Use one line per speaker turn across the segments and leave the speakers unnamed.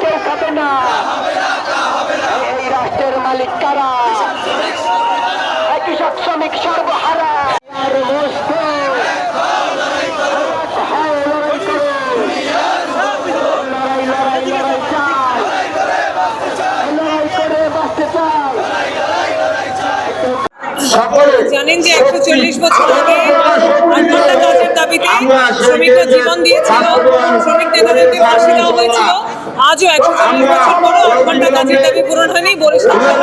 কেউ খাবে না। এই রাষ্ট্রের মালিক কারা? কৃষক শ্রমিক সর্বহারা।
জানেন যে 140 বছর আগে 8 ঘন্টা কাজের দাবিতে শ্রমিকরা জীবন দিয়েছিল, শ্রমিক নেতাদেরকে ফাঁসি দেওয়া হয়েছিল। আজও 140 বছর পরও 8 ঘন্টা কাজের দাবি পূরণ হয়নি। বরিশাল সহ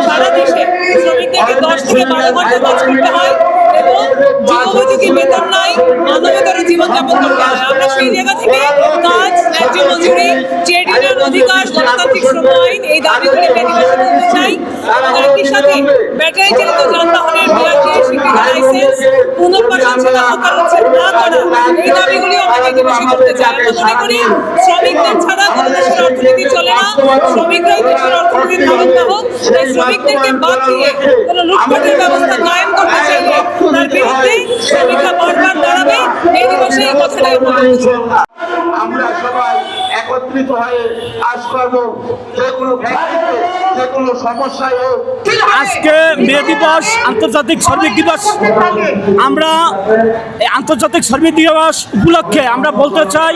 সারা দেশে শ্রমিকদেরকে 10 থেকে 12 ঘন্টা কাজ করতে হয় এবং যুগোপযোগী বেতন নাই, মানবেতর জীবনযাপন করতে হয়। আমরা সেই জায়গা থেকে কাজ, ন্যায্য মজুরি, ট্রেড ইউনিয়ন অধিকার, গণতান্ত্রিক শ্রম আইন এই দাবিগুলিকে নির্বাচন করতে চাই। একই সাথে ব্যাটারি চালিত যানবাহনের বিআরটিএ স্বীকৃত লাইসেন্স পুনর্বাসন সেবা হরতাল না করা, এই দাবিগুলিও আমরা নির্বাচন করতে চাই। আমরা মনে করি শ্রমিকদের ছাড়া কোনো দেশের অর্থনীতি চলে না, শ্রমিকরাই দেশের অর্থনীতির ধারণবাহ। তাই শ্রমিকদেরকে বাদ দিয়ে কোনো লুটপাটের ব্যবস্থা কায়েম করতে চাইলে তার বিরুদ্ধে শ্রমিকরা বারবার দাঁড়াবে। এই দিবসে এই কথাটাই আমরা বলতে চাই।
আমরা সবাই একত্রিত হয়ে কাজ করব, যে কোনো ফ্যাক্টরিতে যে কোনো সমস্যায় হোক।
আজকে মে দিবস, আন্তর্জাতিক শ্রমিক দিবস। আমরা এই আন্তর্জাতিক শ্রমিক দিবস উপলক্ষে আমরা বলতে চাই,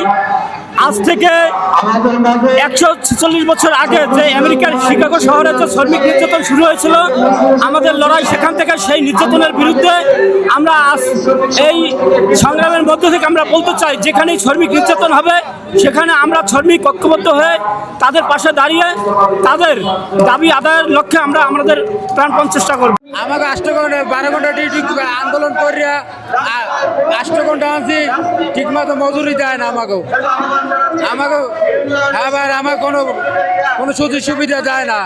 আজ থেকে 146 বছর আগে যে আমেরিকার শিকাগো শহরে যে শ্রমিক নির্যাতন শুরু হয়েছিল, আমাদের লড়াই সেখান থেকে সেই নির্যাতনের বিরুদ্ধে আমরা আজ এই সংগ্রামের মধ্য থেকে আমরা বলতে চাই, যেখানেই শ্রমিক নির্যাতন হবে সেখানে আমরা শ্রমিক ঐক্যবদ্ধ হয়ে তাদের পাশে দাঁড়িয়ে তাদের দাবি আদায়ের লক্ষ্যে আমরা আমাদের প্রাণপণ চেষ্টা করব।
আমাকে 8 ঘন্টা 12 ঘন্টা ডিউটি আন্দোলন করিয়া 8 ঘন্টা আনছি, ঠিকমতো মজুরি দেয় না আমাকেও আবার আমার কোনো সুযোগ সুবিধা দেয় না।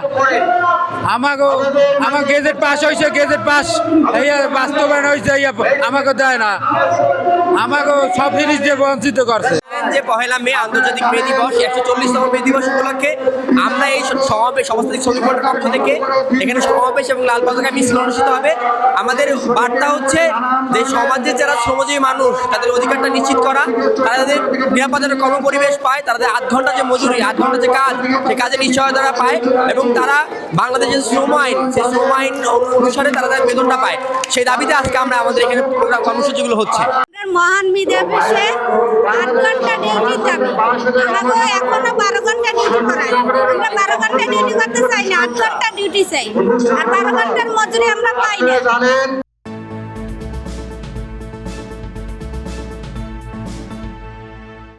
আমার গেজেট পাস হয়েছে, গেজেট পাস এই বাস্তবায়ন হয়েছে, আমাকে দেয় না, আমাকে সব জিনিস দিয়ে বঞ্চিত করছে।
যে পহেলা মে আন্তর্জাতিক মে দিবস, 140তম মে দিবস উপলক্ষে আমরা এই সমাবেশ সমস্ত শ্রমিক ফ্রন্টের পক্ষ থেকে এখানে সমাবেশ এবং লাল পতাকা মিছিল অনুষ্ঠিত হবে। আমাদের বার্তা হচ্ছে যে সমাজের যারা শ্রমজীবী মানুষ তাদের অধিকারটা নিশ্চিত করা, তারা তাদের নিরাপদের কর্মপরিবেশ পায়, তাদের 8 ঘন্টা যে মজুরি, 8 ঘন্টা যে কাজ, সেই কাজের নিশ্চয়তা পায় এবং তারা বাংলাদেশের শ্রম আইন, সেই শ্রম আইন অনুসারে তারা তাদের বেতনটা পায়। সেই দাবিতে আজকে আমরা আমাদের এখানে প্রোগ্রাম কর্মসূচিগুলো হচ্ছে।
মহান মে দিবসে 8 ঘন্টা ডিউটি দাবি, আমাকে এখনো 12 ঘন্টা ডিউটি করায়। আমরা 12 ঘন্টা ডিউটি করতে চাই না, 8 ঘন্টা ডিউটি চাই, আর 12 ঘন্টার মজুরি আমরা পাই না।